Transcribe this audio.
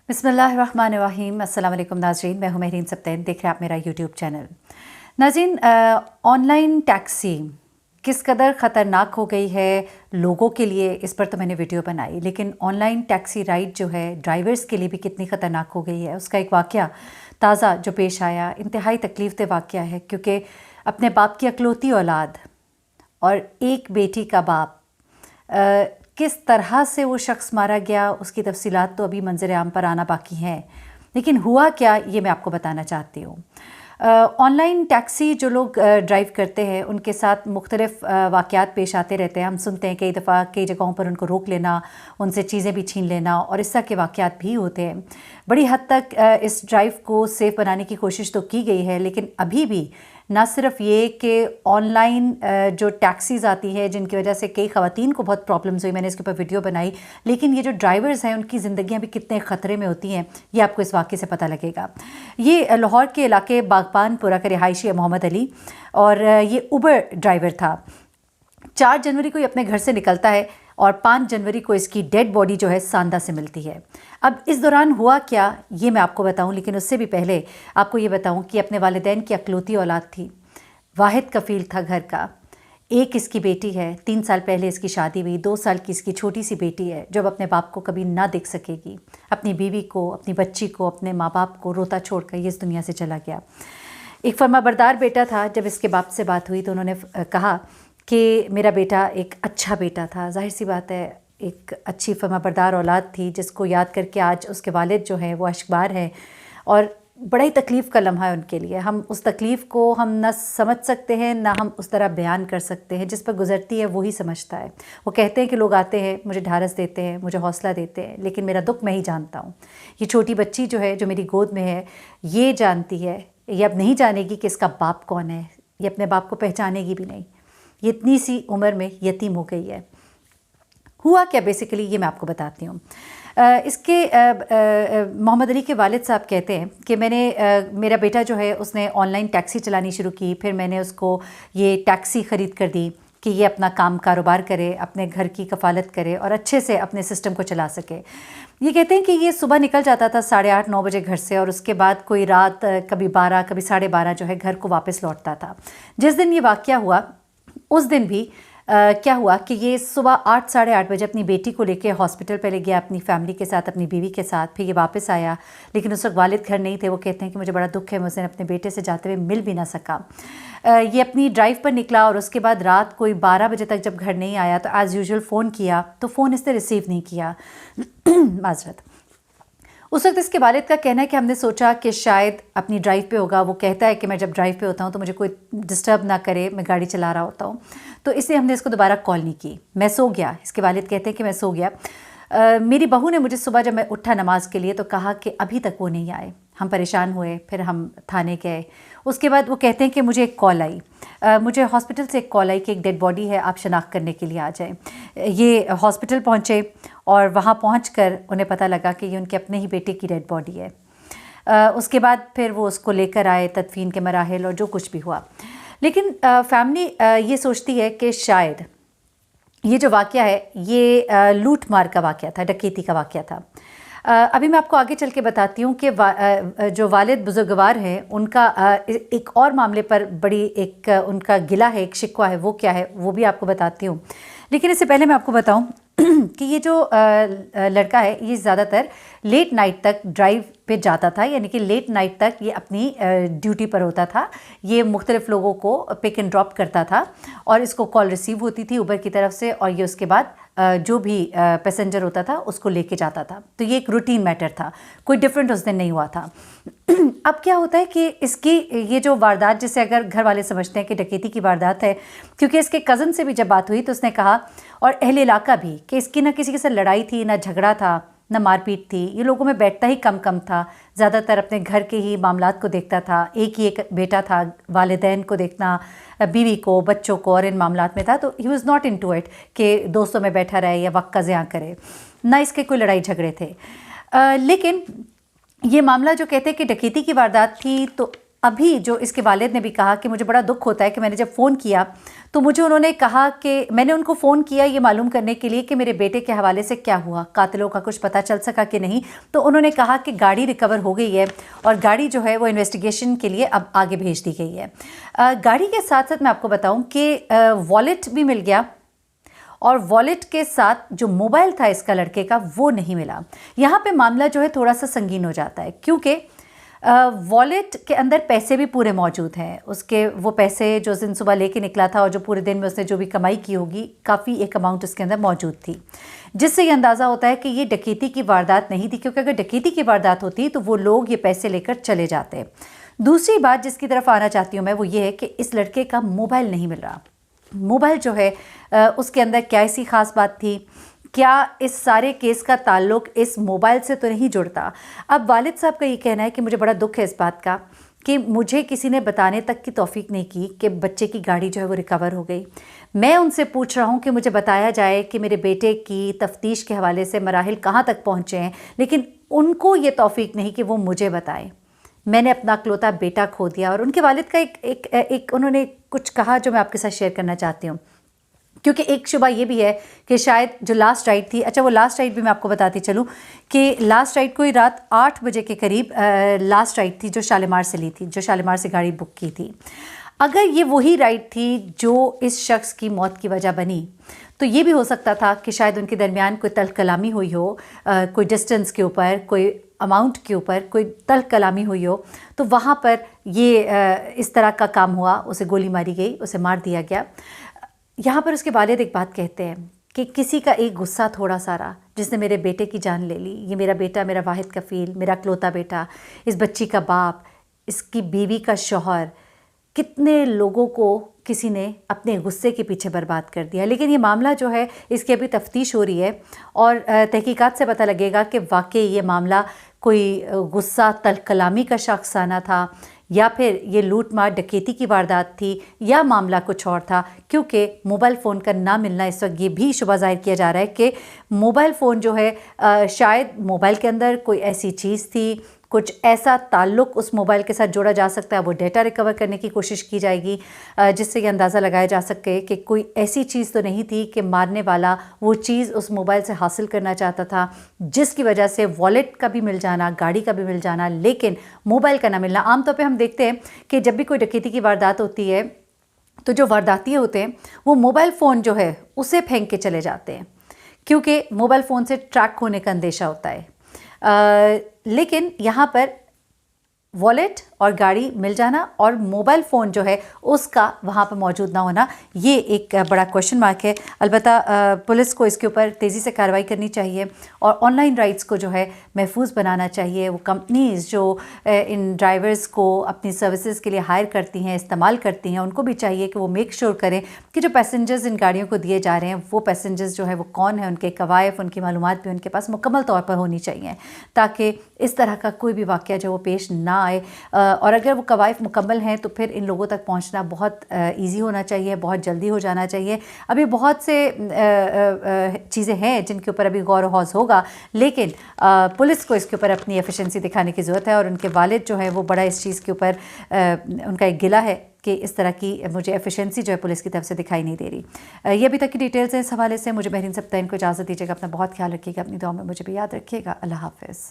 बिस्मिल्लाहिर्रहमानिर्रहीम। अस्सलाम वालेकुम नाज़रीन, मैं हूं महरीन सब्तैन, देख रहे हैं आप मेरा यूट्यूब चैनल। नाज़रीन, ऑनलाइन टैक्सी किस कदर ख़तरनाक हो गई है लोगों के लिए, इस पर तो मैंने वीडियो बनाई, लेकिन ऑनलाइन टैक्सी राइड जो है ड्राइवर्स के लिए भी कितनी ख़तरनाक हो गई है, उसका एक वाक़या ताज़ा जो पेश आया, इंतहाई तकलीफ़ दे वाक़या है। क्योंकि अपने बाप की अकलौती औलाद और एक बेटी का बाप, किस तरह से वो शख्स मारा गया उसकी तफसीलात तो अभी मंजर आम पर आना बाकी हैं, लेकिन हुआ क्या ये मैं आपको बताना चाहती हूँ। ऑनलाइन टैक्सी जो लोग ड्राइव करते हैं उनके साथ मुख्तलिफ़ वाक़यात पेश आते रहते हैं। हम सुनते हैं कई दफ़ा कई जगहों पर उनको रोक लेना, उनसे चीज़ें भी छीन लेना और इस तरह के वाक़यात भी होते हैं। बड़ी हद तक इस ड्राइव को सेफ़ बनाने की कोशिश तो की गई है, लेकिन अभी भी ना सिर्फ ये कि ऑनलाइन जो टैक्सीज़ आती है जिनकी वजह से कई ख़वातीन को बहुत प्रॉब्लम्स हुई, मैंने इसके ऊपर वीडियो बनाई, लेकिन ये जो ड्राइवर्स हैं उनकी ज़िंदगियां भी कितने ख़तरे में होती हैं ये आपको इस वाक़े से पता लगेगा। ये लाहौर के इलाके बागबानपुरा का रिहायशी है मोहम्मद अली, और ये उबर ड्राइवर था। 4 जनवरी को ये अपने घर से निकलता है और 5 जनवरी को इसकी डेड बॉडी जो है सांदा से मिलती है। अब इस दौरान हुआ क्या ये मैं आपको बताऊं, लेकिन उससे भी पहले आपको ये बताऊं कि अपने वालिदैन की अकलौती औलाद थी, वाहिद कफ़ील था घर का। एक इसकी बेटी है, 3 साल पहले इसकी शादी हुई, 2 साल की इसकी छोटी सी बेटी है जो अब अपने बाप को कभी ना देख सकेगी। अपनी बीवी को, अपनी बच्ची को, अपने माँ बाप को रोता छोड़कर ये इस दुनिया से चला गया। एक फर्माबरदार बेटा था। जब इसके बाप से बात हुई तो उन्होंने कहा कि मेरा बेटा एक अच्छा बेटा था। जाहिर सी बात है, एक अच्छी फर्माबरदार औलाद थी जिसको याद करके आज उसके वालिद जो हैं वो अश्कबार हैं, और बड़ा ही तकलीफ़ का लम्हा है उनके लिए। हम उस तकलीफ़ को हम ना समझ सकते हैं, ना हम उस तरह बयान कर सकते हैं। जिस पर गुज़रती है वही समझता है। वो कहते हैं कि लोग आते हैं, मुझे ढारस देते हैं, मुझे हौसला देते हैं, लेकिन मेरा दुख मैं ही जानता हूँ। ये छोटी बच्ची जो है जो मेरी गोद में है, ये जानती है, ये अब नहीं जानेगी कि इसका बाप कौन है, ये अपने बाप को पहचानेगी भी नहीं। ये इतनी सी उम्र में यतीम हो गई है। हुआ क्या बेसिकली ये मैं आपको बताती हूँ। इसके मोहम्मद अली के वालिद साहब कहते हैं कि मेरा बेटा जो है उसने ऑनलाइन टैक्सी चलानी शुरू की, फिर मैंने उसको ये टैक्सी ख़रीद कर दी कि ये अपना काम कारोबार करे, अपने घर की कफ़ालत करे और अच्छे से अपने सिस्टम को चला सके। ये कहते हैं कि ये सुबह निकल जाता था 8:30-9 बजे घर से, और उसके बाद कोई रात कभी 12 कभी 12:30 जो है घर को वापस लौटता था। जिस दिन ये वाक़या हुआ उस दिन भी क्या हुआ कि ये सुबह 8 साढ़े 8 बजे अपनी बेटी को लेके हॉस्पिटल पहले गया अपनी फैमिली के साथ, अपनी बीवी के साथ। फिर ये वापस आया, लेकिन उस वक्त वालिद घर नहीं थे। वो कहते हैं कि मुझे बड़ा दुख है, मैं उस दिन अपने बेटे से जाते हुए मिल भी ना सका। ये अपनी ड्राइव पर निकला और उसके बाद रात कोई 12 बजे तक जब घर नहीं आया तो एज़ यूजुअल फ़ोन किया तो फ़ोन इसने रिसीव नहीं किया। माज़रत। उस वक्त इसके वालिद का कहना है कि हमने सोचा कि शायद अपनी ड्राइव पे होगा। वो कहता है कि मैं जब ड्राइव पे होता हूँ तो मुझे कोई डिस्टर्ब ना करे, मैं गाड़ी चला रहा होता हूँ, तो इसलिए हमने इसको दोबारा कॉल नहीं की। मैं सो गया। इसके वालिद कहते हैं कि मैं सो गया। मेरी बहू ने मुझे सुबह जब मैं उठा नमाज के लिए तो कहा कि अभी तक वो नहीं आए। हम परेशान हुए, फिर हम थाने गए। उसके बाद वो कहते हैं कि मुझे एक कॉल आई, मुझे हॉस्पिटल से एक कॉल आई कि एक डेड बॉडी है, आप शनाख्त करने के लिए आ जाएं। ये हॉस्पिटल पहुँचे और वहाँ पहुँचकर उन्हें पता लगा कि ये उनके अपने ही बेटे की डेड बॉडी है। उसके बाद फिर वो उसको लेकर आए, तदफीन के मराहिल और जो कुछ भी हुआ। लेकिन फैमिली ये सोचती है कि शायद ये जो वाक़या है ये लूट मार का वाक़या था, डकैती का वाक़या था। अभी मैं आपको आगे चल के बताती हूँ कि जो वालिद बुजुर्गवार हैं उनका एक और मामले पर बड़ी एक उनका गिला है, एक शिकवा है। वो क्या है वो भी आपको बताती हूँ, लेकिन इससे पहले मैं आपको बताऊँ कि ये जो लड़का है ये ज़्यादातर लेट नाइट तक ड्राइव पे जाता था, यानी कि लेट नाइट तक ये अपनी ड्यूटी पर होता था। ये मुख्तलिफ़ लोगों को पिक एंड ड्रॉप करता था और इसको कॉल रिसीव होती थी उबर की तरफ से, और ये उसके बाद जो भी पैसेंजर होता था उसको लेके जाता था। तो ये एक रूटीन मैटर था, कोई डिफरेंट उस दिन नहीं हुआ था। अब क्या होता है कि इसकी ये जो वारदात, जिसे अगर घर वाले समझते हैं कि डकैती की वारदात है, क्योंकि इसके कज़न से भी जब बात हुई तो उसने कहा, और अहले इलाका भी, कि इसकी ना किसी के साथ लड़ाई थी, ना झगड़ा था, ना मारपीट थी। ये लोगों में बैठता ही कम था, ज़्यादातर अपने घर के ही मामलात को देखता था। एक ही एक बेटा था, वालिदैन को देखना, बीवी को, बच्चों को, और इन मामलात में था। तो he was not into it कि दोस्तों में बैठा रहे या वक्त का ज़िया करे, ना इसके कोई लड़ाई झगड़े थे। लेकिन ये मामला जो कहते हैं कि डकैती की वारदात थी, तो ابھی جو اس کے والد نے بھی کہا کہ مجھے بڑا دکھ ہوتا ہے کہ میں نے جب فون کیا تو مجھے انہوں نے کہا کہ میں نے ان کو فون کیا یہ معلوم کرنے کے لیے کہ میرے بیٹے کے حوالے سے کیا ہوا، قاتلوں کا کچھ پتہ چل سکا کہ نہیں، تو انہوں نے کہا کہ گاڑی ریکور ہو گئی ہے اور گاڑی جو ہے وہ انویسٹیگیشن کے لیے اب آگے بھیج دی گئی ہے۔ گاڑی کے ساتھ ساتھ میں آپ کو بتاؤں کہ والیٹ بھی مل گیا، اور والیٹ کے ساتھ جو موبائل تھا اس کا لڑکے کا وہ نہیں ملا۔ یہاں پہ معاملہ جو ہے تھوڑا سا سنگین ہو جاتا ہے، کیونکہ والیٹ کے اندر پیسے بھی پورے موجود ہیں، اس کے وہ پیسے جو دن صبح لے کے نکلا تھا اور جو پورے دن میں اس نے جو بھی کمائی کی ہوگی، کافی ایک اماؤنٹ اس کے اندر موجود تھی، جس سے یہ اندازہ ہوتا ہے کہ یہ ڈکیتی کی واردات نہیں تھی، کیونکہ اگر ڈکیتی کی واردات ہوتی تو وہ لوگ یہ پیسے لے کر چلے جاتے۔ دوسری بات جس کی طرف آنا چاہتی ہوں میں وہ یہ ہے کہ اس لڑکے کا موبائل نہیں مل رہا۔ موبائل جو ہے اس کے اندر کیا ایسی خاص بات تھی، کیا اس سارے کیس کا تعلق اس موبائل سے تو نہیں جڑتا؟ اب والد صاحب کا یہ کہنا ہے کہ مجھے بڑا دکھ ہے اس بات کا کہ مجھے کسی نے بتانے تک کی توفیق نہیں کی کہ بچے کی گاڑی جو ہے وہ ریکور ہو گئی۔ میں ان سے پوچھ رہا ہوں کہ مجھے بتایا جائے کہ میرے بیٹے کی تفتیش کے حوالے سے مراحل کہاں تک پہنچے ہیں، لیکن ان کو یہ توفیق نہیں کہ وہ مجھے بتائیں۔ میں نے اپنا اکلوتا بیٹا کھو دیا۔ اور ان کے والد کا ایک انہوں نے کچھ کہا جو میں آپ کے ساتھ شیئر کرنا چاہتی ہوں، کیونکہ ایک شبہ یہ بھی ہے کہ شاید جو لاسٹ رائڈ تھی، اچھا وہ لاسٹ رائڈ بھی میں آپ کو بتاتی چلوں کہ لاسٹ رائڈ کوئی رات 8 بجے کے قریب لاسٹ رائڈ تھی جو شالیمار سے لی تھی، جو شالیمار سے گاڑی بک کی تھی۔ اگر یہ وہی رائڈ تھی جو اس شخص کی موت کی وجہ بنی تو یہ بھی ہو سکتا تھا کہ شاید ان کے درمیان کوئی تلخ کلامی ہوئی ہو، کوئی ڈسٹنس کے اوپر، کوئی اماؤنٹ کے اوپر کوئی تلخ کلامی ہوئی ہو، تو وہاں پر یہ اس طرح کا کام ہوا، اسے گولی ماری گئی، اسے مار دیا گیا۔ یہاں پر اس کے والد ایک بات کہتے ہیں کہ کسی کا ایک غصہ تھوڑا سارا جس نے میرے بیٹے کی جان لے لی، یہ میرا بیٹا، میرا واحد کفیل، میرا اکلوتا بیٹا، اس بچی کا باپ، اس کی بیوی کا شوہر، کتنے لوگوں کو کسی نے اپنے غصے کے پیچھے برباد کر دیا۔ لیکن یہ معاملہ جو ہے اس کی ابھی تفتیش ہو رہی ہے اور تحقیقات سے پتہ لگے گا کہ واقعی یہ معاملہ کوئی غصہ تلخ کلامی کا شاخسانہ تھا یا پھر یہ لوٹ مار ڈکیتی کی واردات تھی یا معاملہ کچھ اور تھا، کیونکہ موبائل فون کا نہ ملنا اس وقت یہ بھی شبہ ظاہر کیا جا رہا ہے کہ موبائل فون جو ہے شاید موبائل کے اندر کوئی ایسی چیز تھی، کچھ ایسا تعلق اس موبائل کے ساتھ جوڑا جا سکتا ہے، وہ ڈیٹا ریکور کرنے کی کوشش کی جائے گی جس سے یہ اندازہ لگایا جا سکے کہ کوئی ایسی چیز تو نہیں تھی کہ مارنے والا وہ چیز اس موبائل سے حاصل کرنا چاہتا تھا، جس کی وجہ سے والیٹ کا بھی مل جانا، گاڑی کا بھی مل جانا، لیکن موبائل کا نہ ملنا۔ عام طور پہ ہم دیکھتے ہیں کہ جب بھی کوئی ڈکیتی کی واردات ہوتی ہے تو جو وارداتی ہوتے ہیں وہ موبائل فون جو ہے اسے پھینک کے چلے جاتے ہیں، کیونکہ موبائل فون سے ٹریک ہونے کا اندیشہ ہوتا ہے۔ لیکن یہاں پر والیٹ اور گاڑی مل جانا اور موبائل فون جو ہے اس کا وہاں پہ موجود نہ ہونا، یہ ایک بڑا کوشچن مارک ہے۔ البتہ پولیس کو اس کے اوپر تیزی سے کارروائی کرنی چاہیے اور آن لائن رائٹس کو جو ہے محفوظ بنانا چاہیے۔ وہ کمپنیز جو ان ڈرائیورز کو اپنی سروسز کے لیے ہائر کرتی ہیں، استعمال کرتی ہیں، ان کو بھی چاہیے کہ وہ میک شور کریں کہ جو پیسنجرز ان گاڑیوں کو دیے جا رہے ہیں وہ پیسنجرز جو ہے وہ کون ہیں، ان کے کوائف، ان کی معلومات بھی ان کے پاس مکمل طور پر ہونی چاہیے تاکہ اس طرح کا کوئی بھی واقعہ جو وہ پیش نہ آئے۔ اور اگر وہ قوائف مکمل ہیں تو پھر ان لوگوں تک پہنچنا بہت ایزی ہونا چاہیے، بہت جلدی ہو جانا چاہیے۔ ابھی بہت سے چیزیں ہیں جن کے اوپر ابھی غور و خوض ہوگا، لیکن پولیس کو اس کے اوپر اپنی ایفیشنسی دکھانے کی ضرورت ہے اور ان کے والد جو ہے وہ بڑا اس چیز کے اوپر ان کا ایک گلہ ہے کہ اس طرح کی مجھے ایفیشنسی جو ہے پولیس کی طرف سے دکھائی نہیں دے رہی۔ یہ ابھی تک کی ڈیٹیلز ہیں اس حوالے سے۔ مجھے مہرین سبطین کو اجازت دیجیے گا، اپنا بہت خیال رکھیے گا، اپنی دعاؤں میں مجھے بھی یاد رکھیے گا۔ اللہ حافظ۔